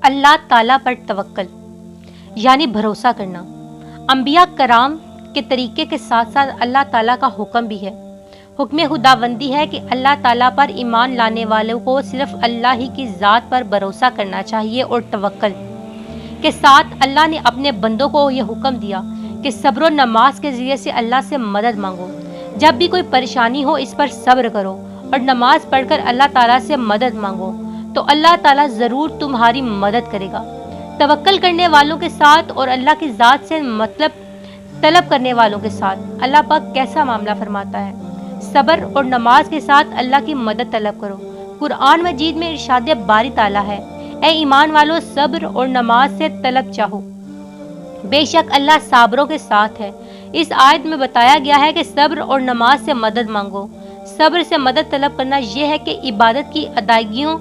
اللہ تعالیٰ پر توکل یعنی بھروسہ کرنا انبیاء کرام کے طریقے کے ساتھ ساتھ اللہ تعالیٰ کا حکم بھی ہے۔ حکم خداوندی ہے کہ اللہ تعالیٰ پر ایمان لانے والوں کو صرف اللہ ہی کی ذات پر بھروسہ کرنا چاہیے، اور توکل کے ساتھ اللہ نے اپنے بندوں کو یہ حکم دیا کہ صبر و نماز کے ذریعے سے اللہ سے مدد مانگو۔ جب بھی کوئی پریشانی ہو اس پر صبر کرو اور نماز پڑھ کر اللہ تعالیٰ سے مدد مانگو تو اللہ تعالیٰ ضرور تمہاری مدد کرے گا۔ توکل کرنے والوں کے ساتھ اور اللہ کی ذات سے مطلب طلب کرنے والوں کے ساتھ اللہ پاک کیسا معاملہ فرماتا ہے؟ صبر اور نماز کے ساتھ اللہ کی مدد طلب کرو۔ قرآن مجید میں ارشاد باری تعالیٰ ہے، اے ایمان والو صبر اور نماز سے طلب چاہو، بے شک اللہ صابروں کے ساتھ ہے۔ اس آیت میں بتایا گیا ہے کہ صبر اور نماز سے مدد مانگو۔ صبر سے مدد طلب کرنا یہ ہے کہ عبادت کی ادائیگیوں،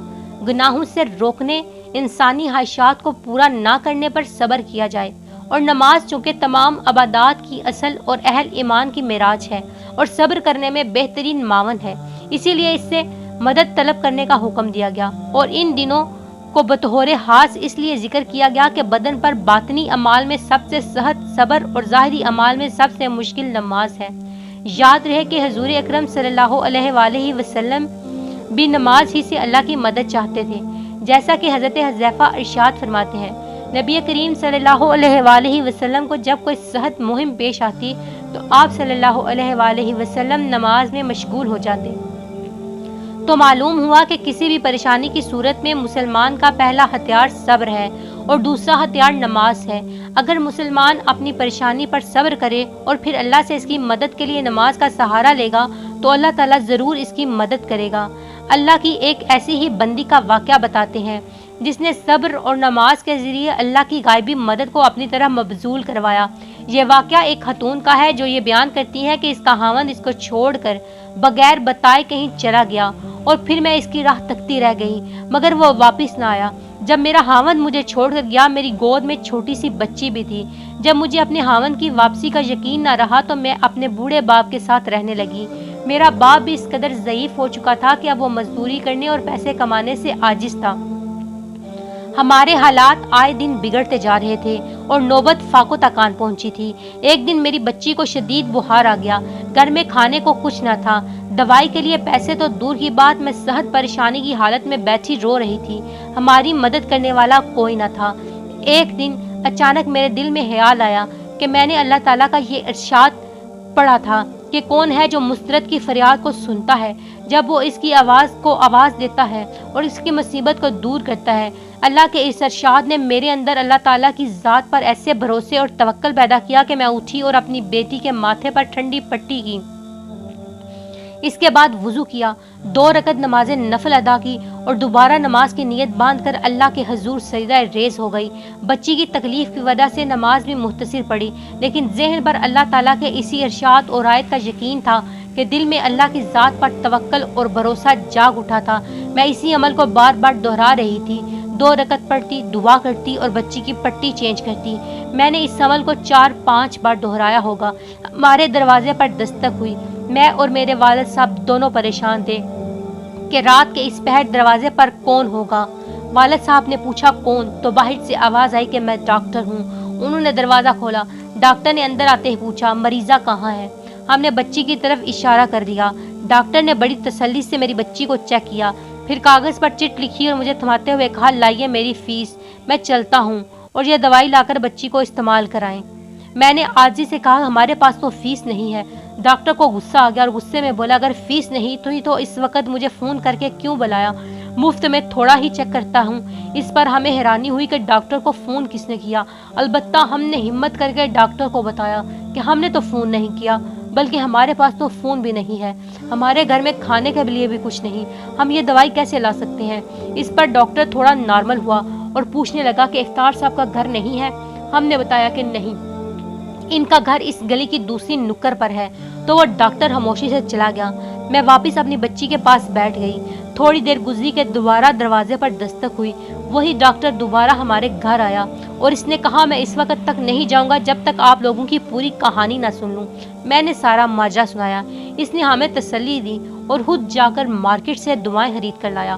گناہوں سے روکنے، انسانی خواہشات کو پورا نہ کرنے پر صبر کیا جائے، اور نماز چونکہ تمام عبادات کی اصل اور اہل ایمان کی معراج ہے اور صبر کرنے میں بہترین معاون ہے، اسی لیے اس سے مدد طلب کرنے کا حکم دیا گیا۔ اور ان دنوں کو بطور خاص اس لیے ذکر کیا گیا کہ بدن پر باطنی اعمال میں سب سے سخت صبر اور ظاہری اعمال میں سب سے مشکل نماز ہے۔ یاد رہے کہ حضور اکرم صلی اللہ علیہ وآلہ وسلم بھی نماز ہی سے اللہ کی مدد چاہتے تھے، جیسا کہ حضرت حذیفہ ارشاد فرماتے ہیں، نبی کریم صلی اللہ علیہ وآلہ وسلم کو جب کوئی سخت مہم پیش آتی تو آپ صلی اللہ علیہ وآلہ وسلم نماز میں مشغول ہو جاتے۔ تو معلوم ہوا کہ کسی بھی پریشانی کی صورت میں مسلمان کا پہلا ہتھیار صبر ہے اور دوسرا ہتھیار نماز ہے۔ اگر مسلمان اپنی پریشانی پر صبر کرے اور پھر اللہ سے اس کی مدد کے لیے نماز کا سہارا لے گا تو اللہ تعالیٰ ضرور اس کی مدد کرے گا۔ اللہ کی ایک ایسی ہی بندی کا واقعہ بتاتے ہیں جس نے صبر اور نماز کے ذریعے اللہ کی غائبی مدد کو اپنی طرح مبذول کروایا۔ یہ واقعہ ایک خاتون کا ہے جو یہ بیان کرتی ہے کہ اس کا خاوند اس کو چھوڑ کر بغیر بتائے کہیں چلا گیا اور پھر میں اس کی راہ تکتی رہ گئی مگر وہ واپس نہ آیا۔ جب میرا خاوند مجھے چھوڑ کر گیا میری گود میں چھوٹی سی بچی بھی تھی۔ جب مجھے اپنے خاوند کی واپسی کا یقین نہ رہا تو میں اپنے بوڑھے باپ کے ساتھ رہنے لگی۔ میرا باپ بھی اس قدر ضعیف ہو چکا تھا کہ اب وہ مزدوری کرنے اور پیسے کمانے سے عاجز تھا۔ ہمارے حالات آئے دن بگڑتے جا رہے تھے اور نوبت فاقو تکان پہنچی تھی۔ ایک دن میری بچی کو شدید بخار آ گیا، گھر میں کھانے کو کچھ نہ تھا، دوائی کے لیے پیسے تو دور کی بات، میں سخت پریشانی کی حالت میں بیٹھی رو رہی تھی۔ ہماری مدد کرنے والا کوئی نہ تھا۔ ایک دن اچانک میرے دل میں خیال آیا کہ میں نے اللہ تعالیٰ کا یہ ارشاد پڑھا تھا کہ کون ہے جو مسترد کی فریاد کو سنتا ہے جب وہ اس کی آواز کو آواز دیتا ہے اور اس کی مصیبت کو دور کرتا ہے۔ اللہ کے اس ارشاد نے میرے اندر اللہ تعالیٰ کی ذات پر ایسے بھروسے اور توکل پیدا کیا کہ میں اٹھی اور اپنی بیٹی کے ماتھے پر ٹھنڈی پٹی کی۔ اس کے بعد وضو کیا، 2 رکعت نماز نفل ادا کی اور دوبارہ نماز کی نیت باندھ کر اللہ کے حضور سجدہ ریز ہو گئی۔ بچی کی تکلیف کی وجہ سے نماز بھی مختصر پڑی، لیکن ذہن پر اللہ تعالیٰ کے اسی ارشاد اور آیت کا یقین تھا کہ دل میں اللہ کی ذات پر توکل اور بھروسہ جاگ اٹھا تھا۔ میں اسی عمل کو بار بار دہرا رہی تھی، 2 رکعت پڑھتی، دعا کرتی اور بچی کی پٹی چینج کرتی۔ میں نے اس عمل کو 4-5 بار دہرایا ہوگا۔ ہمارے دروازے پر دستک ہوئی۔ میں اور میرے والد صاحب دونوں پریشان تھے کہ رات کے اس پہر دروازے پر کون ہوگا۔ والد صاحب نے پوچھا کون، تو باہر سے آواز آئی کہ میں ڈاکٹر ہوں۔ انہوں نے دروازہ کھولا۔ ڈاکٹر نے اندر آتے ہی پوچھا مریضہ کہاں ہے؟ ہم نے بچی کی طرف اشارہ کر دیا۔ ڈاکٹر نے بڑی تسلی سے میری بچی کو چیک کیا، پھر کاغذ پر چٹ لکھی اور مجھے تھماتے ہوئے کہا لائیے میری فیس، میں چلتا ہوں اور یہ دوائی لا کر بچی کو استعمال کرائیں۔ میں نے عاجزی سے کہا ہمارے پاس تو فیس نہیں ہے۔ ڈاکٹر کو غصہ آ گیا اور غصے میں بولا اگر فیس نہیں تو اس وقت مجھے فون کر کے کیوں بلایا؟ مفت میں تھوڑا ہی چیک کرتا ہوں۔ اس پر ہمیں حیرانی ہوئی کہ ڈاکٹر کو فون کس نے کیا۔ البتہ ہم نے ہمت کر کے ڈاکٹر کو بتایا کہ ہم نے تو فون نہیں کیا، بلکہ ہمارے پاس تو فون بھی نہیں ہے، ہمارے گھر میں کھانے کے لیے بھی کچھ نہیں، ہم یہ دوائی کیسے لا سکتے ہیں؟ اس پر ڈاکٹر تھوڑا نارمل ہوا اور پوچھنے لگا کہ افطار صاحب کا گھر نہیں ہے؟ ہم نے بتایا کہ نہیں، ان کا گھر اس گلی کی دوسری نکڑ پر ہے۔ تو وہ ڈاکٹر خاموشی سے چلا گیا۔ میں واپس اپنی بچی کے پاس بیٹھ گئی۔ تھوڑی دیر گزری کہ دوبارہ دروازے پر دستک ہوئی۔ وہی ڈاکٹر دوبارہ ہمارے گھر آیا اور اس نے کہا میں اس وقت تک نہیں جاؤں گا جب تک آپ لوگوں کی پوری کہانی نہ سن لوں۔ میں نے سارا ماجرا سنایا۔ اس نے ہمیں تسلی دی اور خود جا کر مارکیٹ سے دوائیں خرید کر لایا